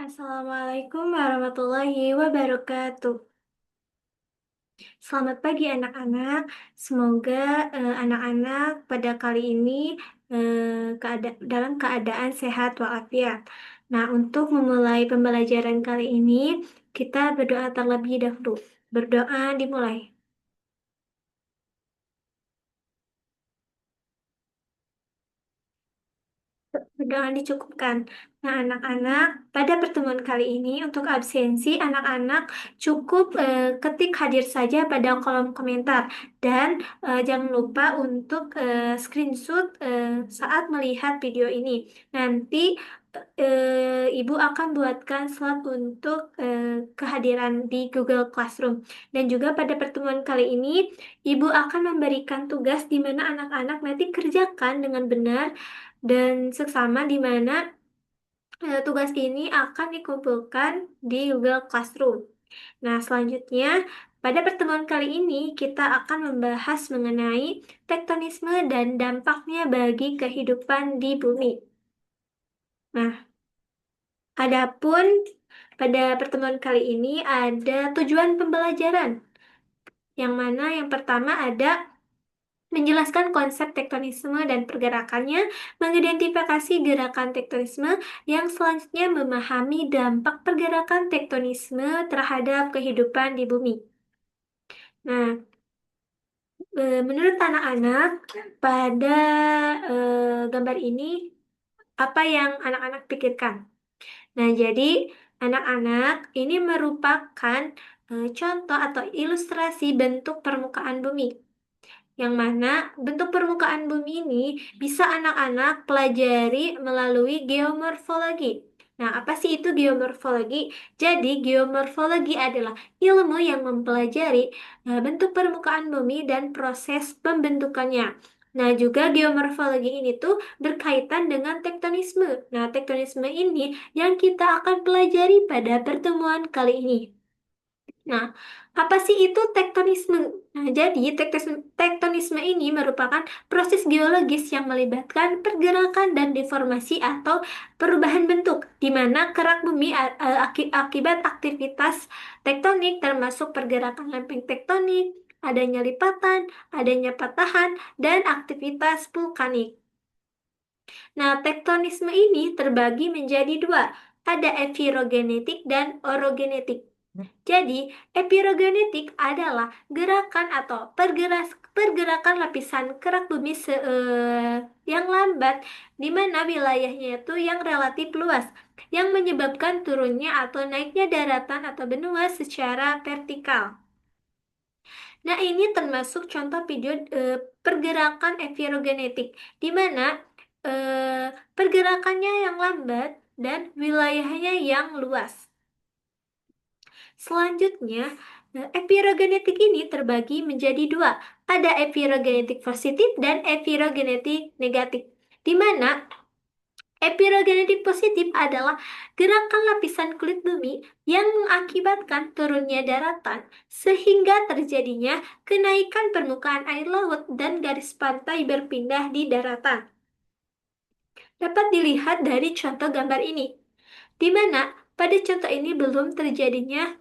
Assalamualaikum warahmatullahi wabarakatuh. Selamat pagi anak-anak. Semoga anak-anak pada kali ini dalam keadaan sehat walafiat. Nah, untuk memulai pembelajaran kali ini, kita berdoa terlebih dahulu. Berdoa dimulai. Dengan dicukupkan. Nah, anak-anak, pada pertemuan kali ini untuk absensi, anak-anak cukup ketik hadir saja pada kolom komentar dan jangan lupa untuk screenshot saat melihat video ini. Nanti Ibu akan buatkan slide untuk kehadiran di Google Classroom. Dan juga pada pertemuan kali ini, Ibu akan memberikan tugas di mana anak-anak nanti kerjakan dengan benar dan seksama di mana tugas ini akan dikumpulkan di Google Classroom. Nah, selanjutnya pada pertemuan kali ini kita akan membahas mengenai tektonisme dan dampaknya bagi kehidupan di bumi. Nah, adapun pada pertemuan kali ini ada tujuan pembelajaran, yang mana yang pertama ada menjelaskan konsep tektonisme dan pergerakannya, mengidentifikasi gerakan tektonisme, yang selanjutnya memahami dampak pergerakan tektonisme terhadap kehidupan di bumi. Nah, menurut anak-anak, pada gambar ini, apa yang anak-anak pikirkan? Nah, jadi anak-anak ini merupakan contoh atau ilustrasi bentuk permukaan bumi, yang mana bentuk permukaan bumi ini bisa anak-anak pelajari melalui geomorfologi. Nah, apa sih itu geomorfologi? Jadi, geomorfologi adalah ilmu yang mempelajari bentuk permukaan bumi dan proses pembentukannya. Nah, juga geomorfologi ini tuh berkaitan dengan tektonisme. Nah, tektonisme ini yang kita akan pelajari pada pertemuan kali ini. Nah, apa sih itu tektonisme? Nah, jadi tektonisme ini merupakan proses geologis yang melibatkan pergerakan dan deformasi atau perubahan bentuk, di mana kerak bumi akibat aktivitas tektonik termasuk pergerakan lempeng tektonik, adanya lipatan, adanya patahan, dan aktivitas vulkanik. Nah, tektonisme ini terbagi menjadi dua, ada epirogenetik dan orogenetik. Jadi, epirogenetik adalah gerakan atau pergerakan lapisan kerak bumi yang lambat, di mana wilayahnya itu yang relatif luas, yang menyebabkan turunnya atau naiknya daratan atau benua secara vertikal. Nah, ini termasuk contoh video pergerakan epirogenetik, di mana pergerakannya yang lambat dan wilayahnya yang luas. Selanjutnya, epirogenetik ini terbagi menjadi dua. Ada epirogenetik positif dan epirogenetik negatif. Di mana epirogenetik positif adalah gerakan lapisan kulit bumi yang mengakibatkan turunnya daratan sehingga terjadinya kenaikan permukaan air laut dan garis pantai berpindah di daratan. Dapat dilihat dari contoh gambar ini, di mana pada contoh ini belum terjadinya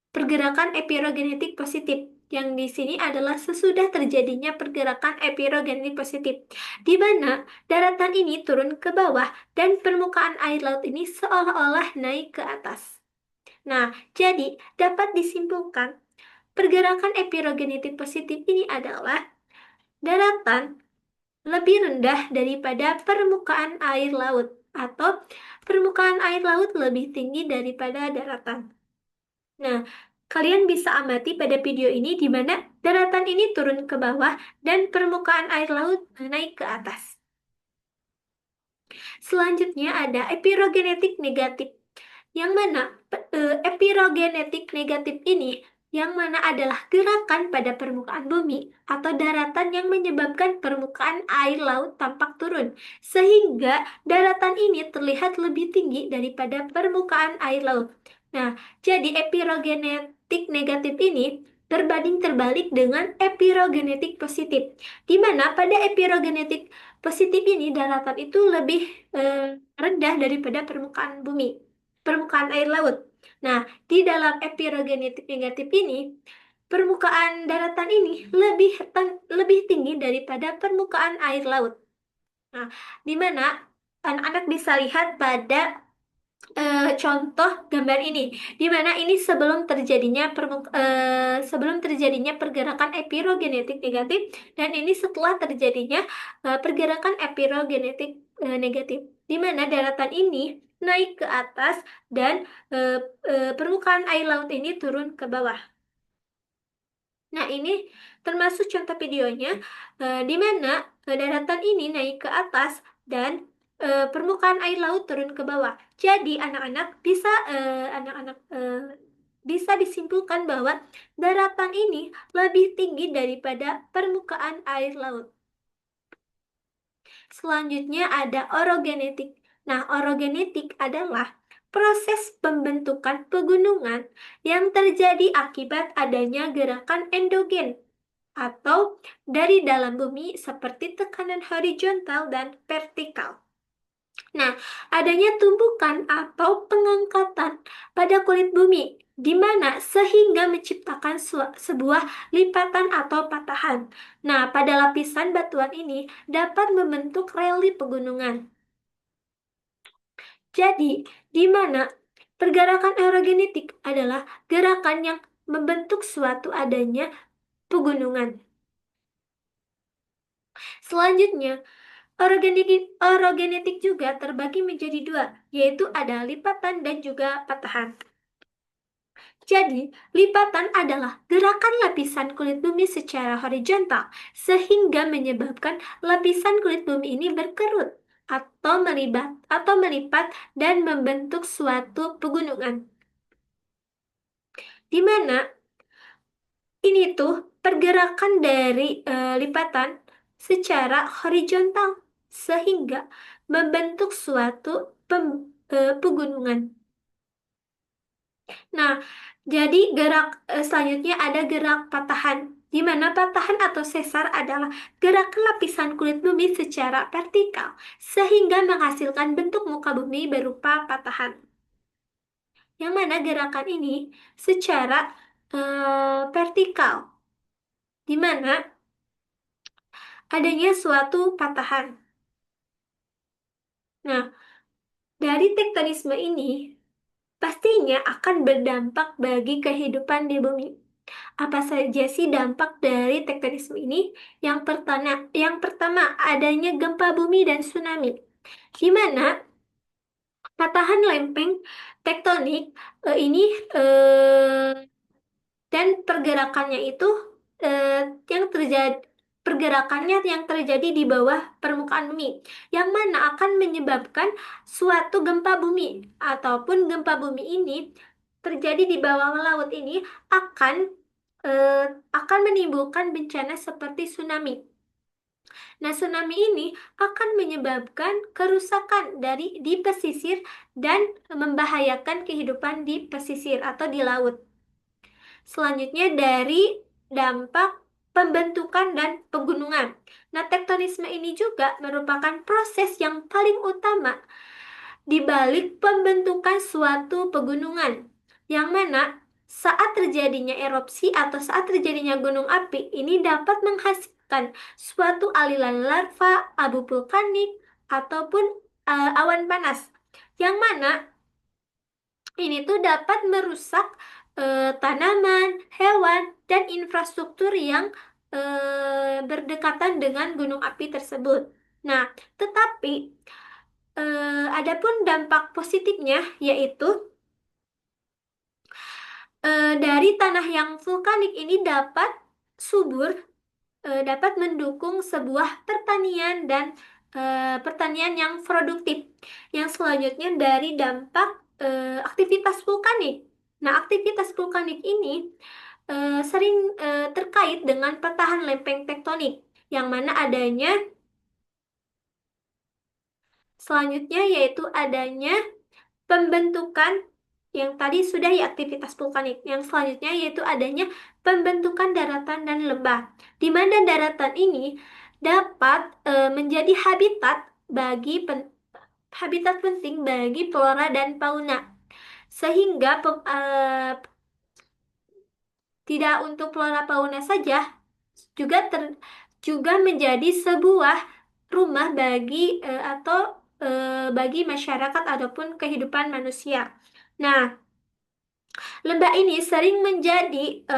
pergerakan epirogenetik positif. Yang di sini adalah sesudah terjadinya pergerakan epirogenetik positif, di mana daratan ini turun ke bawah dan permukaan air laut ini seolah-olah naik ke atas. Nah, jadi dapat disimpulkan pergerakan epirogenetik positif ini adalah daratan lebih rendah daripada permukaan air laut, atau permukaan air laut lebih tinggi daripada daratan. Nah, kalian bisa amati pada video ini di mana daratan ini turun ke bawah dan permukaan air laut naik ke atas. Selanjutnya ada epirogenetik negatif, yang mana epirogenetik negatif ini yang mana adalah gerakan pada permukaan bumi atau daratan yang menyebabkan permukaan air laut tampak turun, sehingga daratan ini terlihat lebih tinggi daripada permukaan air laut. Nah, jadi epirogenetik negatif ini berbanding terbalik dengan epirogenetik positif, di mana pada epirogenetik positif ini daratan itu lebih rendah daripada permukaan bumi, permukaan air laut. Nah, di dalam epirogenetik negatif ini, permukaan daratan ini lebih tinggi daripada permukaan air laut. Nah, di mana anak-anak bisa lihat pada contoh gambar ini, di mana ini sebelum terjadinya pergerakan epirogenetik negatif, dan ini setelah terjadinya pergerakan epirogenetik negatif, di mana daratan ini naik ke atas dan eh, permukaan air laut ini turun ke bawah. Nah, ini termasuk contoh videonya di mana daratan ini naik ke atas dan permukaan air laut turun ke bawah. Jadi, anak-anak bisa disimpulkan bahwa daratan ini lebih tinggi daripada permukaan air laut. Selanjutnya ada orogenetik. Nah, orogenetik adalah proses pembentukan pegunungan yang terjadi akibat adanya gerakan endogen atau dari dalam bumi seperti tekanan horizontal dan vertikal. Nah, adanya tumbukan atau pengangkatan pada kulit bumi, di mana sehingga menciptakan sebuah lipatan atau patahan. Nah, pada lapisan batuan ini dapat membentuk relief pegunungan. Jadi, di mana pergerakan aerogenetik adalah gerakan yang membentuk suatu adanya pegunungan. Selanjutnya, orogenetik juga terbagi menjadi dua, yaitu ada lipatan dan juga patahan. Jadi, lipatan adalah gerakan lapisan kulit bumi secara horizontal, sehingga menyebabkan lapisan kulit bumi ini berkerut atau melipat dan membentuk suatu pegunungan. Di mana ini tuh pergerakan dari lipatan secara horizontal sehingga membentuk suatu pegunungan. Nah, jadi selanjutnya ada gerak patahan, di mana patahan atau sesar adalah gerakan lapisan kulit bumi secara vertikal sehingga menghasilkan bentuk muka bumi berupa patahan. Yang mana gerakan ini secara vertikal, di mana adanya suatu patahan. Nah, dari tektonisme ini pastinya akan berdampak bagi kehidupan di bumi. Apa saja sih dampak dari tektonisme ini? Yang pertama adanya gempa bumi dan tsunami, di mana patahan lempeng tektonik ini eh, dan pergerakannya itu eh, yang terjadi pergerakannya yang terjadi di bawah permukaan bumi, yang mana akan menyebabkan suatu gempa bumi, ataupun gempa bumi ini terjadi di bawah laut ini akan eh, akan menimbulkan bencana seperti tsunami. Nah, tsunami ini akan menyebabkan kerusakan di pesisir dan membahayakan kehidupan di pesisir atau di laut. Selanjutnya dari dampak pembentukan dan pegunungan. Nah, tektonisme ini juga merupakan proses yang paling utama di balik pembentukan suatu pegunungan, yang mana saat terjadinya erupsi atau saat terjadinya gunung api, ini dapat menghasilkan suatu aliran lava, abu vulkanik, ataupun awan panas, yang mana ini tuh dapat merusak tanaman, hewan, dan infrastruktur yang berdekatan dengan gunung api tersebut. Nah, tetapi adapun dampak positifnya yaitu dari tanah yang vulkanik ini dapat subur, dapat mendukung sebuah pertanian dan pertanian yang produktif. Yang selanjutnya dari dampak aktivitas vulkanik. Nah, aktivitas vulkanik ini sering terkait dengan patahan lempeng tektonik, yang mana adanya selanjutnya yaitu adanya pembentukan Yang tadi sudah ya aktivitas vulkanik. Yang selanjutnya yaitu adanya pembentukan daratan dan lembah, di mana daratan ini dapat menjadi habitat penting bagi flora dan fauna, sehingga tidak untuk flora fauna saja, juga juga menjadi sebuah rumah bagi masyarakat ataupun kehidupan manusia. Nah, lembah ini sering menjadi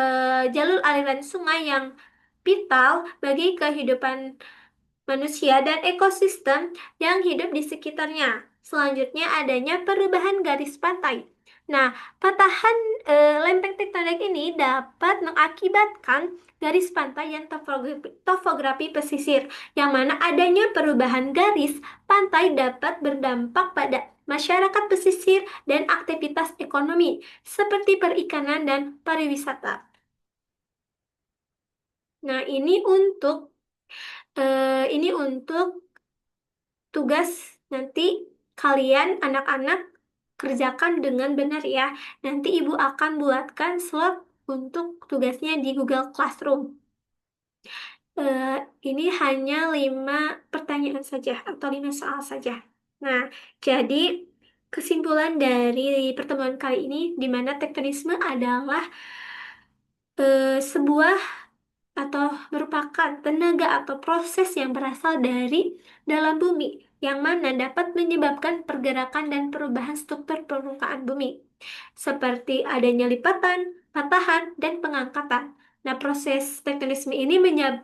jalur aliran sungai yang vital bagi kehidupan manusia dan ekosistem yang hidup di sekitarnya. Selanjutnya adanya perubahan garis pantai. Nah, patahan lempeng tektonik ini dapat mengakibatkan garis pantai yang topografi pesisir, yang mana adanya perubahan garis pantai dapat berdampak pada masyarakat pesisir dan aktivitas ekonomi seperti perikanan dan pariwisata. Nah, ini untuk tugas nanti kalian anak-anak kerjakan dengan benar ya. Nanti ibu akan buatkan slide untuk tugasnya di Google Classroom. Eh, ini hanya 5 pertanyaan saja atau 5 soal saja. Nah, jadi kesimpulan dari pertemuan kali ini di mana tektonisme adalah sebuah atau merupakan tenaga atau proses yang berasal dari dalam bumi, yang mana dapat menyebabkan pergerakan dan perubahan struktur permukaan bumi, seperti adanya lipatan, patahan, dan pengangkatan. Nah, proses tektonisme ini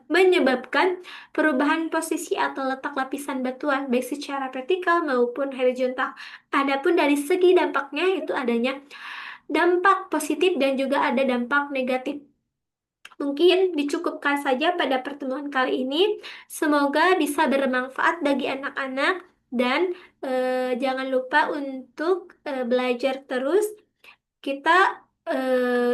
menyebabkan perubahan posisi atau letak lapisan batuan, baik secara vertikal maupun horizontal. Adapun dari segi dampaknya itu adanya dampak positif dan juga ada dampak negatif. Mungkin dicukupkan saja pada pertemuan kali ini. Semoga bisa bermanfaat bagi anak-anak dan jangan lupa untuk belajar terus. Kita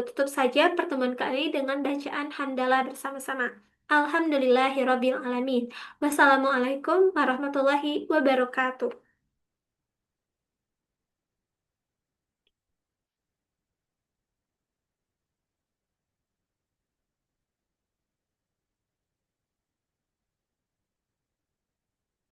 tutup saja pertemuan kali ini dengan bacaan hamdalah bersama-sama. Alhamdulillahirabbil alamin. Wassalamualaikum warahmatullahi wabarakatuh.